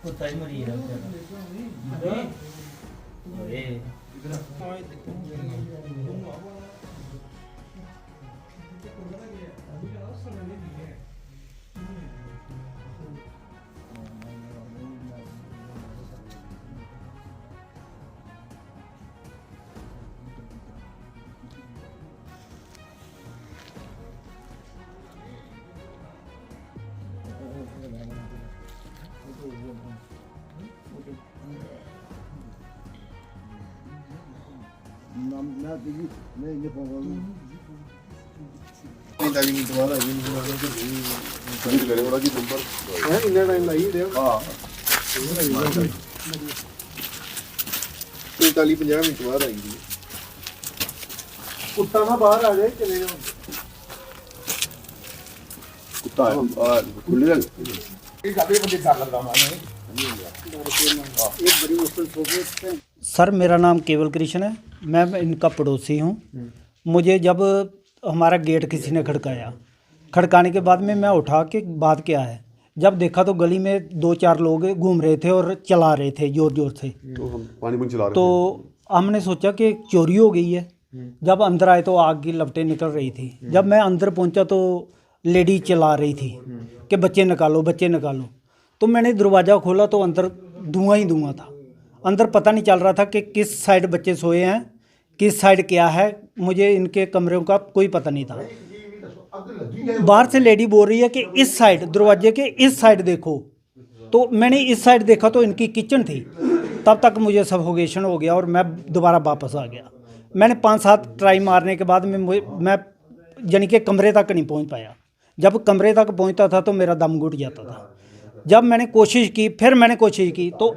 कुत्ता ही मरी है कुत्ता ना बाहर आ जाए चले जाओ कुत्ता खुले सर मेरा नाम केवल कृष्ण है, मैं इनका पड़ोसी हूँ। मुझे जब हमारा गेट किसी ने खड़काने के बाद में मैं उठा के बात क्या है, जब देखा तो गली में 2-4 लोग घूम रहे थे और चला रहे थे जोर जोर से। तो हम पानी चला रहे तो हमने सोचा कि चोरी हो गई है। जब अंदर आए तो आग की लपटें निकल रही थी। जब मैं अंदर पहुंचा तो लेडी चला रही थी कि बच्चे निकालो बच्चे निकालो। तो मैंने दरवाज़ा खोला तो अंदर धुआं ही धुआं था। अंदर पता नहीं चल रहा था कि किस साइड बच्चे सोए हैं, किस साइड क्या है। मुझे इनके कमरों का कोई पता नहीं था। बाहर से लेडी बोल रही है कि इस साइड दरवाजे के इस साइड देखो। तो मैंने इस साइड देखा तो इनकी किचन थी। तब तक मुझे सफोकेशन हो गया और मैं दोबारा वापस आ गया। मैंने 5-7 ट्राई मारने के बाद में मैं यानी कि कमरे तक नहीं पहुंच पाया। जब कमरे तक पहुंचता था तो मेरा दम घुट जाता था। जब मैंने कोशिश की, फिर मैंने कोशिश की तो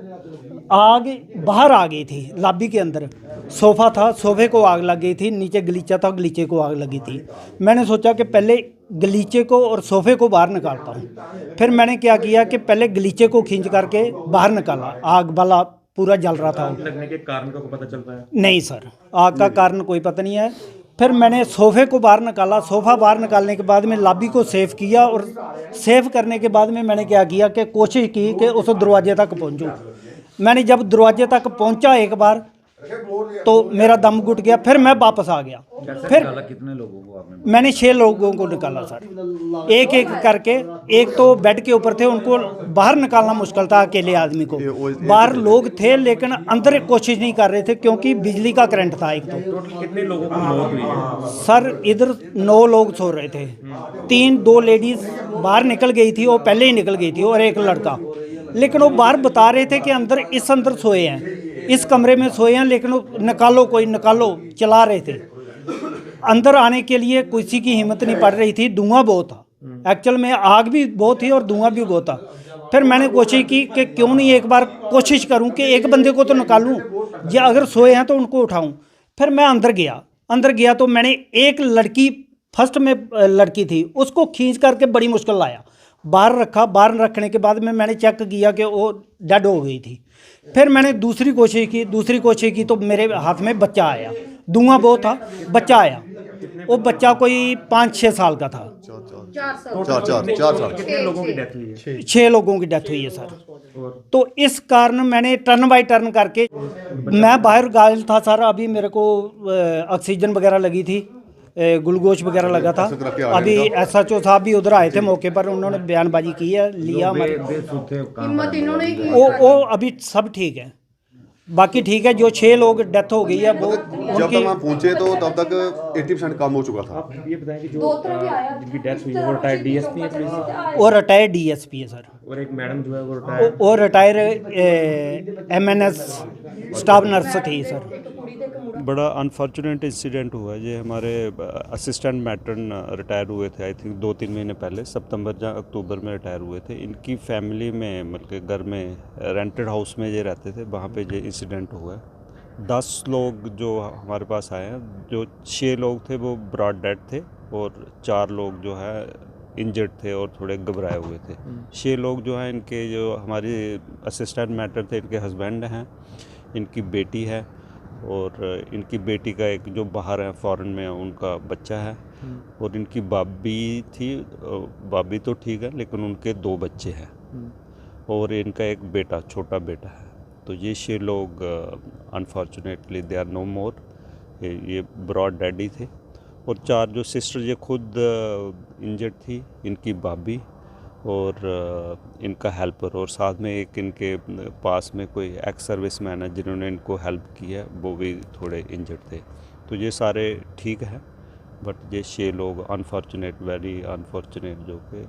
आग बाहर आ गई थी। लॉबी के अंदर सोफ़ा था, सोफ़े को आग लग गई थी। नीचे गलीचा था, गलीचे को आग लगी थी। मैंने सोचा कि पहले गलीचे को और सोफ़े को बाहर निकालता हूँ। फिर मैंने क्या किया कि पहले गलीचे को खींच करके बाहर निकाला। आग वाला पूरा जल रहा था। लगने के कारण का पता चल पाया? नहीं सर, आग का कारण कोई पता नहीं है। फिर मैंने सोफ़े को बाहर निकाला। सोफ़ा बाहर निकालने के बाद में लॉबी को सेफ किया और सेफ करने के बाद में मैंने क्या किया कि कोशिश की कि उस दरवाजे तक पहुंचूं। मैंने जब दरवाजे तक पहुंचा एक बार तो मेरा दम घुट गया। फिर मैं वापस आ गया। फिर कितने लोगों को आपने? मैंने 6 लोगों को निकाला सर, एक एक करके। एक तो बेड के ऊपर थे, उनको बाहर निकालना मुश्किल था अकेले आदमी को। बाहर लोग थे लेकिन अंदर कोशिश नहीं कर रहे थे क्योंकि बिजली का करंट था। एक तो टोटल कितने लोगों की मौत हुई है? सर इधर 9 लोग सो रहे थे। 2 लेडीज़ बाहर निकल गई थी, वो पहले ही निकल गई थी, और एक लड़का। लेकिन वो बाहर बता रहे थे कि अंदर अंदर सोए हैं, इस कमरे में सोए हैं, लेकिन वो निकालो कोई निकालो चला रहे थे। अंदर आने के लिए किसी की हिम्मत नहीं पड़ रही थी। धुआं बहुत था, एक्चुअल में आग भी बहुत थी और धुआं भी बहुत था। फिर मैंने कोशिश की कि क्यों नहीं एक बार कोशिश करूं कि एक बंदे को तो निकालूं, या अगर सोए हैं तो उनको उठाऊं। फिर मैं अंदर गया तो मैंने एक लड़की, फर्स्ट में लड़की थी, उसको खींच करके बड़ी मुश्किल लाया, बाहर रखा। बाहर रखने के बाद में मैंने चेक किया कि वो डेड हो गई थी। फिर मैंने दूसरी कोशिश की तो मेरे हाथ में बच्चा आया। धुआं बहुत था, बच्चा आया। वो बच्चा कोई 5-6 साल का था। 4 साल। कितने लोगों की डेथ हुई है? 6 लोगों की डेथ हुई है सर। तो इस कारण मैंने टर्न बाय टर्न करके, मैं बाहर गायल था सर। अभी मेरे को ऑक्सीजन वगैरह लगी थी, ग्लूकोज वगैरह लगा था। अभी SHO साहब भी उधर आए थे मौके पर, उन्होंने बयानबाजी की है, लिया हमारे। वो अभी सब ठीक है, बाकी ठीक है। जो 6 लोग डेथ हो गई है वो जब तक हम पहुंचे तो तब तक 80% काम हो चुका था। आप ये बताएं कि जो जिनकी डेथ हुई है वो रिटायर्ड DSP है पुलिस से? और रिटायर्ड DSP है सर। और एक मैडम जो है वो रिटायर्ड और रिटायर MNS स्टाफ नर्स थी सर। बड़ा अनफॉर्चुनेट इंसिडेंट हुआ है। ये हमारे असिस्टेंट मैट्रन रिटायर हुए थे, आई थिंक 2-3 महीने पहले, सितंबर या अक्टूबर में रिटायर हुए थे। इनकी फैमिली में मतलब घर में रेंटेड हाउस में ये रहते थे, वहाँ पे ये इंसिडेंट हुआ है। 10 लोग जो हमारे पास आए हैं, जो 6 लोग थे वो ब्रॉड डेड थे और 4 लोग जो है इंजर्ड थे और थोड़े घबराए हुए थे। 6 लोग जो हैं, इनके जो हमारी असिस्टेंट मैटर थे, इनके हस्बैंड हैं, इनकी बेटी है और इनकी बेटी का एक जो बाहर है फॉरेन में उनका बच्चा है, और इनकी भाभी थी। भाभी तो ठीक है लेकिन उनके 2 बच्चे हैं। और इनका एक बेटा, छोटा बेटा है। तो ये 6 लोग अनफॉर्चुनेटली दे आर नो मोर। ये ब्रॉड डैडी थे। और 4 जो सिस्टर, ये खुद इंजर्ड थी, इनकी भाभी और इनका हेल्पर, और साथ में एक इनके पास में कोई एक्स सर्विस मैन है जिन्होंने इनको हेल्प की है, वो भी थोड़े इंजर्ड थे। तो ये सारे ठीक हैं, बट ये 6 लोग अनफॉर्चुनेट, वेरी अनफॉर्चुनेट, जो कि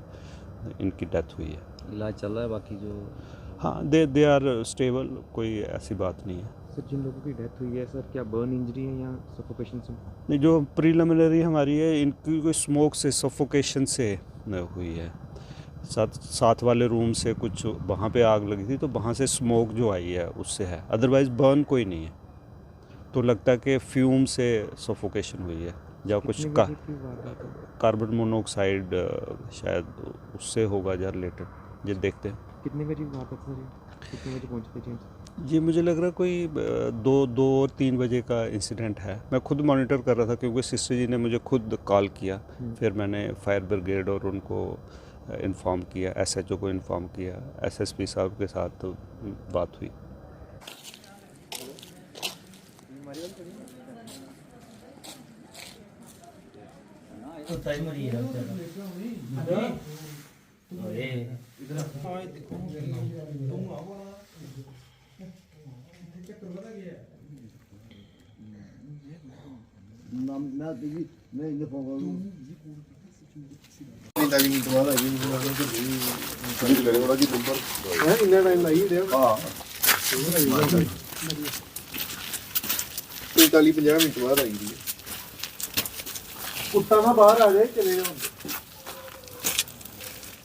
इनकी डेथ हुई है। इलाज चल रहा है बाकी जो। हाँ, दे आर स्टेबल, कोई ऐसी बात नहीं है। सर जिन लोगों की डेथ हुई है सर, क्या बर्न इंजरी है या सफोकेशन से? नहीं, जो प्रीलिमिनरी हमारी है, इनकी कोई स्मोक से, सफोकेशन से हुई है। साथ वाले रूम से कुछ वहाँ पे आग लगी थी, तो वहाँ से स्मोक जो आई है उससे है, अदरवाइज़ बर्न कोई नहीं है। तो लगता है कि फ्यूम से सफोकेशन हुई है, या कुछ कार्बन मोनोऑक्साइड शायद उससे होगा या रिलेटेड। ये देखते हैं। कितने बजे वापस सर, कितने बजे पहुँचते जेम्स? ये मुझे लग रहा है कोई 2 और 3 बजे का इंसिडेंट है। मैं खुद मॉनिटर कर रहा था क्योंकि सिस्टर जी ने मुझे खुद कॉल किया। फिर मैंने फायर ब्रिगेड और उनको इन्फॉर्म किया, SHO को इन्फॉर्म किया, SSP साहब के साथ बात हुई। ਇੰਨਾ ਟਾਈਮ ਲਾਈ ਰਿਹਾ। ਹਾਂ 45-50 ਮਿੰਟ ਬਾਅਦ ਆਈ ਜੀ। ਕੁੱਤਾ ਨਾ ਬਾਹਰ ਆ ਜਾਏ, ਚਲੇ ਜਾਓ।